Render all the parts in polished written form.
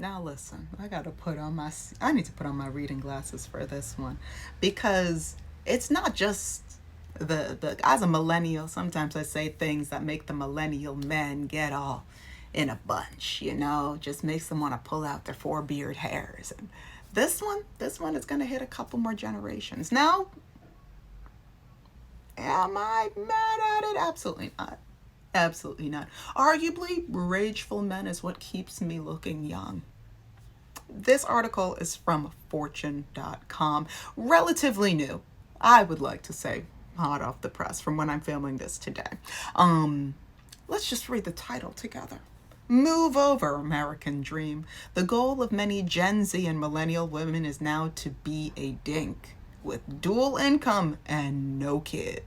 Now listen, I need to put on my reading glasses for this one, because it's not just as a millennial, sometimes I say things that make the millennial men get all in a bunch, just makes them want to pull out their four beard hairs. And this one is going to hit a couple more generations. Now, am I mad at it? Absolutely not. Absolutely not. Arguably, rageful men is what keeps me looking young. This article is from fortune.com, relatively new. I would like to say hot off the press from when I'm filming this today. Let's just read the title together. Move over, American Dream. The goal of many Gen Z and millennial women is now to be a DINK with dual income and no kid.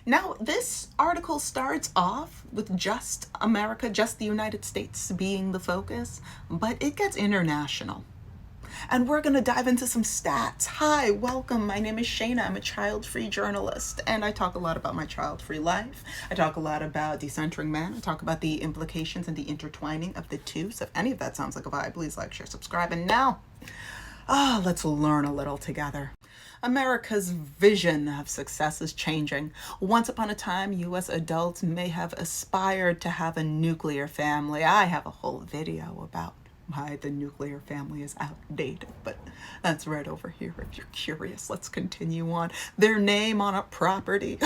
Now, this article starts off with just America, just the United States being the focus, but it gets international. And we're going to dive into some stats. Hi, welcome. My name is Shayna. I'm a child-free journalist, and I talk a lot about my child-free life. I talk a lot about decentering man. I talk about the implications and the intertwining of the two. So if any of that sounds like a vibe, please like, share, subscribe. And now, let's learn a little together. America's vision of success is changing. Once upon a time, U.S. adults may have aspired to have a nuclear family. I have a whole video about why the nuclear family is outdated, but that's right over here if you're curious. Let's continue on. Their name on a property.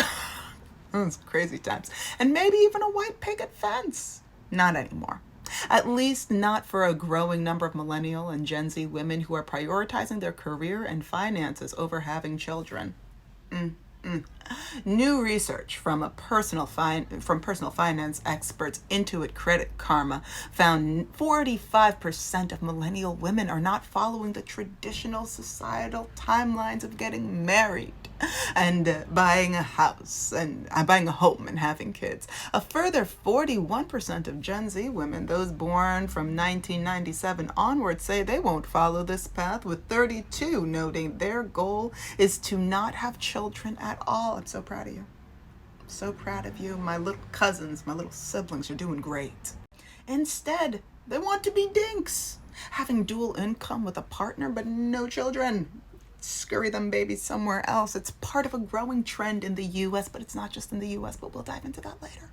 Those crazy times. And maybe even a white picket fence. Not anymore. At least not for a growing number of millennial and Gen Z women who are prioritizing their career and finances over having children. New research from personal finance experts Intuit Credit Karma found 45% of millennial women are not following the traditional societal timelines of getting married and buying a house and buying a home and having kids. A further 41% of Gen Z women, those born from 1997 onward, say they won't follow this path, with 32 noting their goal is to not have children at all. I'm so proud of you. So proud of you. My little cousins, my little siblings are doing great. Instead, they want to be dinks, having dual income with a partner but no children. Scurry them babies somewhere else. It's part of a growing trend in the U.S., but it's not just in the U.S., but we'll dive into that later.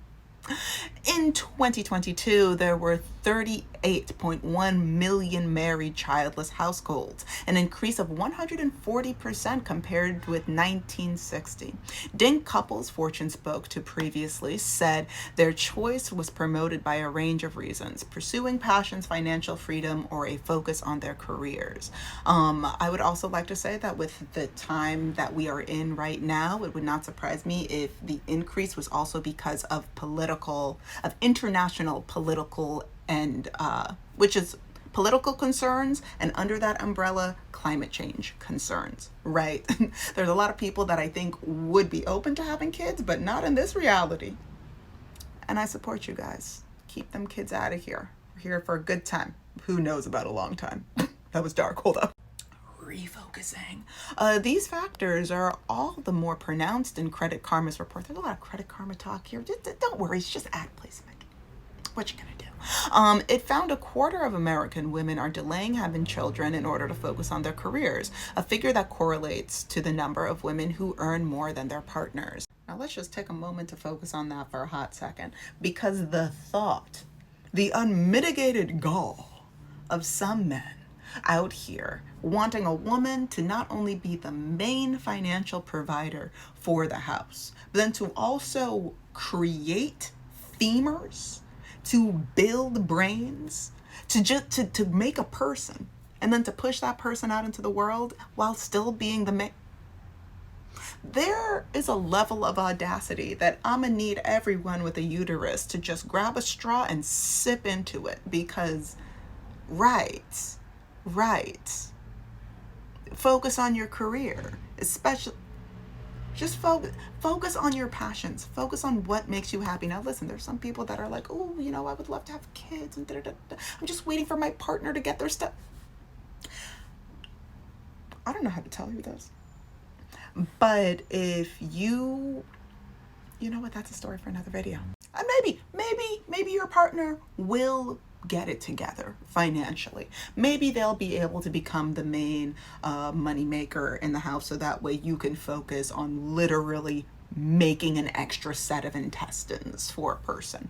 In 2022, there were 38.1 million married childless households, an increase of 140% compared with 1960. DINK couples Fortune spoke to previously said their choice was promoted by a range of reasons: pursuing passions, financial freedom, or a focus on their careers. I would also like to say that with the time that we are in right now, it would not surprise me if the increase was also because of international political and which is political concerns, and under that umbrella, climate change concerns, right? There's a lot of people that I think would be open to having kids, but not in this reality. And I support you guys. Keep them kids out of here. We're here for a good time. Who knows about a long time? That was dark. Hold up. Refocusing. These factors are all the more pronounced in Credit Karma's report. There's a lot of Credit Karma talk here. Don't worry, it's just ad placement. What you gonna do? It found a quarter of American women are delaying having children in order to focus on their careers, a figure that correlates to the number of women who earn more than their partners. Now let's just take a moment to focus on that for a hot second, because the unmitigated gall of some men out here wanting a woman to not only be the main financial provider for the house, but then to also create femurs, to build brains, to make a person, and then to push that person out into the world while still being the main. There is a level of audacity that I'm gonna need everyone with a uterus to just grab a straw and sip into it, because right. Focus on your career, especially. Just focus on your passions. Focus on what makes you happy. Now, listen, there's some people that are like, oh, I would love to have kids, and I'm just waiting for my partner to get their stuff. I don't know how to tell you this, but if you know what, that's a story for another video. And maybe your partner will get it together financially. Maybe they'll be able to become the main money maker in the house, so that way you can focus on literally making an extra set of intestines for a person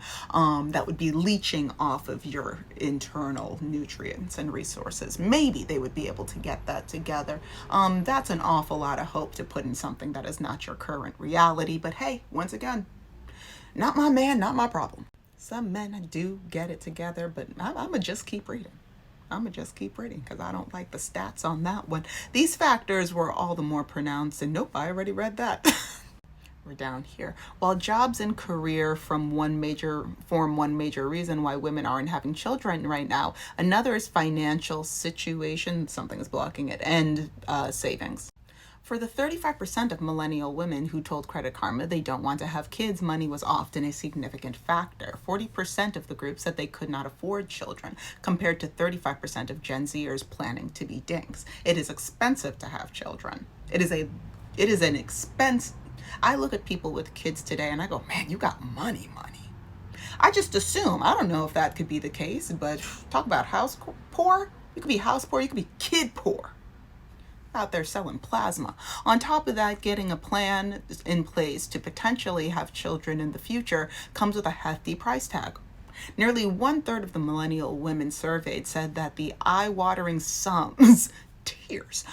that would be leaching off of your internal nutrients and resources. Maybe they would be able to get that together. That's an awful lot of hope to put in something that is not your current reality. But hey, once again, not my man, not my problem. Some men do get it together, but I'm going to just keep reading. I'm going to just keep reading because I don't like the stats on that one. These factors were all the more pronounced, and nope, I already read that. We're down here. While jobs and career form one major reason why women aren't having children right now, another is financial situation, something is blocking it, and savings. For the 35% of millennial women who told Credit Karma they don't want to have kids, money was often a significant factor. 40% of the group said they could not afford children, compared to 35% of Gen Zers planning to be dinks. It is expensive to have children. It is an expense. I look at people with kids today and I go, man, you got money. I just assume, I don't know if that could be the case, but talk about house poor. You could be house poor, you could be kid poor. Out there selling plasma. On top of that, getting a plan in place to potentially have children in the future comes with a hefty price tag. Nearly 1/3 of the millennial women surveyed said that the eye-watering sums, tears,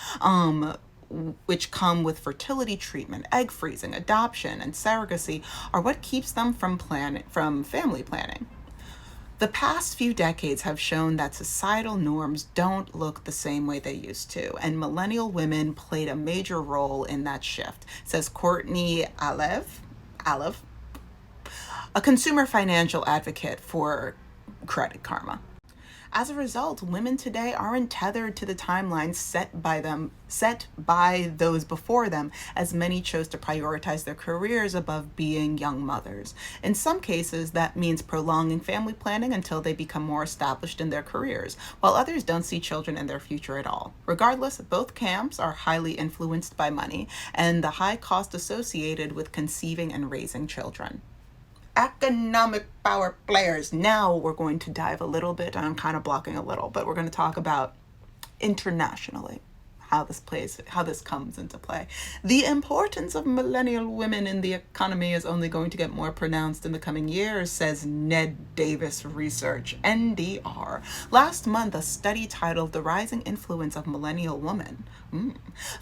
which come with fertility treatment, egg freezing, adoption, and surrogacy, are what keeps them from family planning. The past few decades have shown that societal norms don't look the same way they used to, and millennial women played a major role in that shift, says Courtney Alev, a consumer financial advocate for Credit Karma. As a result, women today aren't tethered to the timelines set by those before them, as many chose to prioritize their careers above being young mothers. In some cases, that means prolonging family planning until they become more established in their careers, while others don't see children in their future at all. Regardless, both camps are highly influenced by money and the high cost associated with conceiving and raising children. Economic power players. Now we're going to dive a little bit. I'm kind of blocking a little, but we're going to talk about internationally how this comes into play. The importance of millennial women in the economy is only going to get more pronounced in the coming years, says Ned Davis Research, NDR. Last month, a study titled The Rising Influence of Millennial Women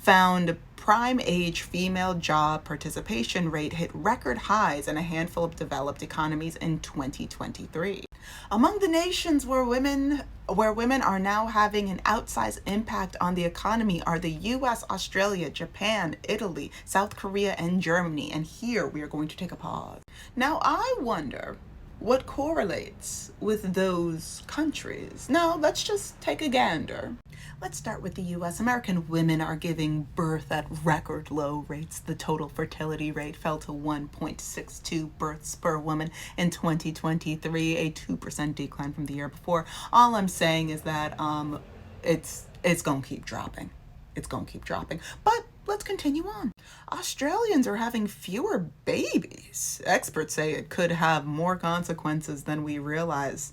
found prime age female job participation rate hit record highs in a handful of developed economies in 2023. Among the nations where women are now having an outsized impact on the economy are the US, Australia, Japan, Italy, South Korea, and Germany. And here we are going to take a pause. Now I wonder what correlates with those countries. Now let's just take a gander. Let's start with the US. American women are giving birth at record low rates. The total fertility rate fell to 1.62 births per woman in 2023, a 2% decline from the year before. All I'm saying is that it's going to keep dropping. It's going to keep dropping. But let's continue on. Australians are having fewer babies. Experts say it could have more consequences than we realize.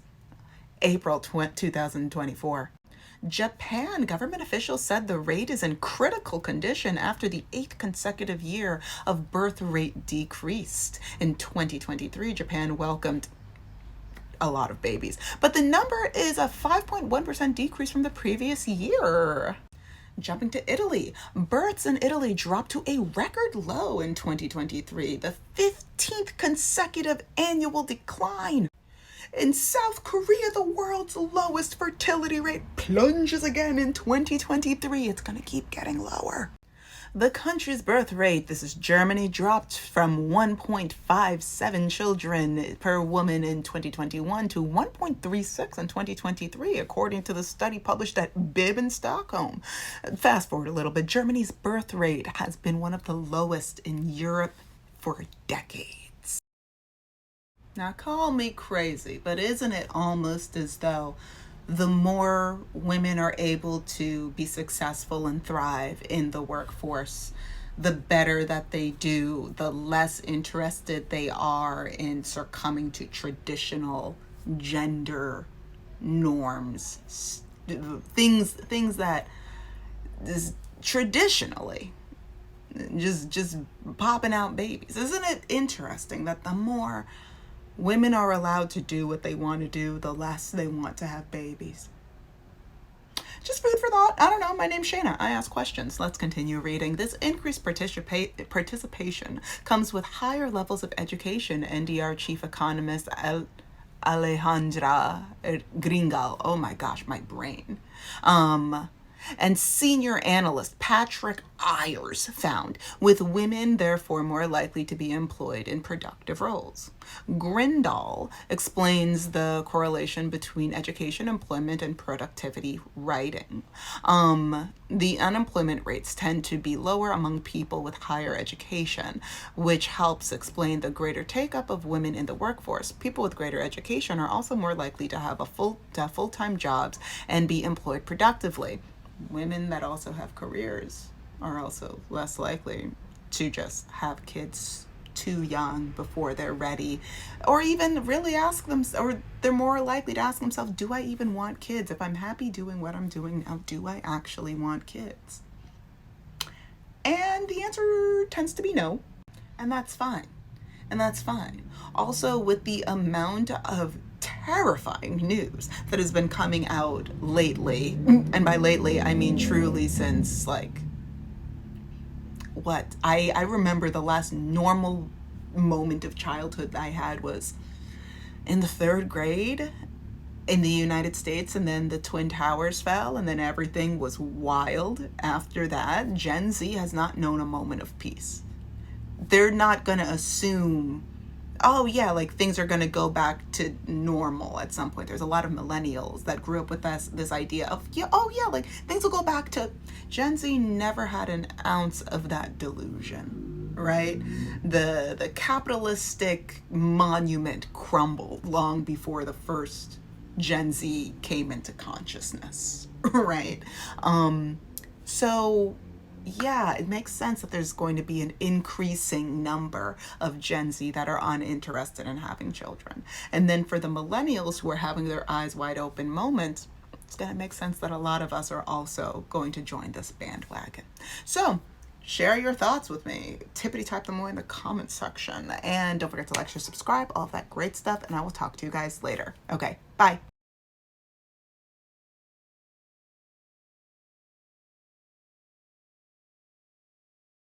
April 2024. Japan government officials said the rate is in critical condition after the 8th consecutive year of birth rate decreased. In 2023, Japan welcomed a lot of babies, but the number is a 5.1% decrease from the previous year. Jumping to Italy, births in Italy dropped to a record low in 2023, the 15th consecutive annual decline. In South Korea, the world's lowest fertility rate plunges again in 2023. It's going to keep getting lower. The country's birth rate, this is Germany, dropped from 1.57 children per woman in 2021 to 1.36 in 2023, according to the study published at Bib in Stockholm. Fast forward a little bit, Germany's birth rate has been one of the lowest in Europe for decades. Now, call me crazy, but isn't it almost as though the more women are able to be successful and thrive in the workforce, the better that they do, the less interested they are in succumbing to traditional gender norms, things that is traditionally just popping out babies. Isn't it interesting that the more women are allowed to do what they want to do, the less they want to have babies? Just food for thought. I don't know. My name's Shayna. I ask questions. Let's continue reading. This increased participation comes with higher levels of education. NDR chief economist Alejandra Gringal. Oh my gosh, my brain. And senior analyst Patrick Ayers found, with women therefore more likely to be employed in productive roles. Grindal explains the correlation between education, employment, and productivity, writing. The unemployment rates tend to be lower among people with higher education, which helps explain the greater take-up of women in the workforce. People with greater education are also more likely to have full-time jobs and be employed productively. Women that also have careers are also less likely to just have kids too young before they're ready, or even really ask them, or they're more likely to ask themselves, do I even want kids? If I'm happy doing what I'm doing now, do I actually want kids? And the answer tends to be no, and that's fine. And that's fine. Also, with the amount of terrifying news that has been coming out lately, and by lately I mean truly since like what I remember the last normal moment of childhood that I had was in the 3rd grade in the United States, and then the Twin Towers fell, and then everything was wild after that. Gen Z has not known a moment of peace. They're not going to assume, oh yeah, like things are going to go back to normal at some point. There's a lot of millennials that grew up with this idea of, yeah, oh yeah, like things will go back to. Gen Z never had an ounce of that delusion, right? The capitalistic monument crumbled long before the first Gen Z came into consciousness, right? So yeah, it makes sense that there's going to be an increasing number of Gen Z that are uninterested in having children. And then for the millennials who are having their eyes wide open moments, it's going to make sense that a lot of us are also going to join this bandwagon. So share your thoughts with me. Tippity type them away in the comments section. And don't forget to like, share, subscribe, all of that great stuff. And I will talk to you guys later. Okay, bye.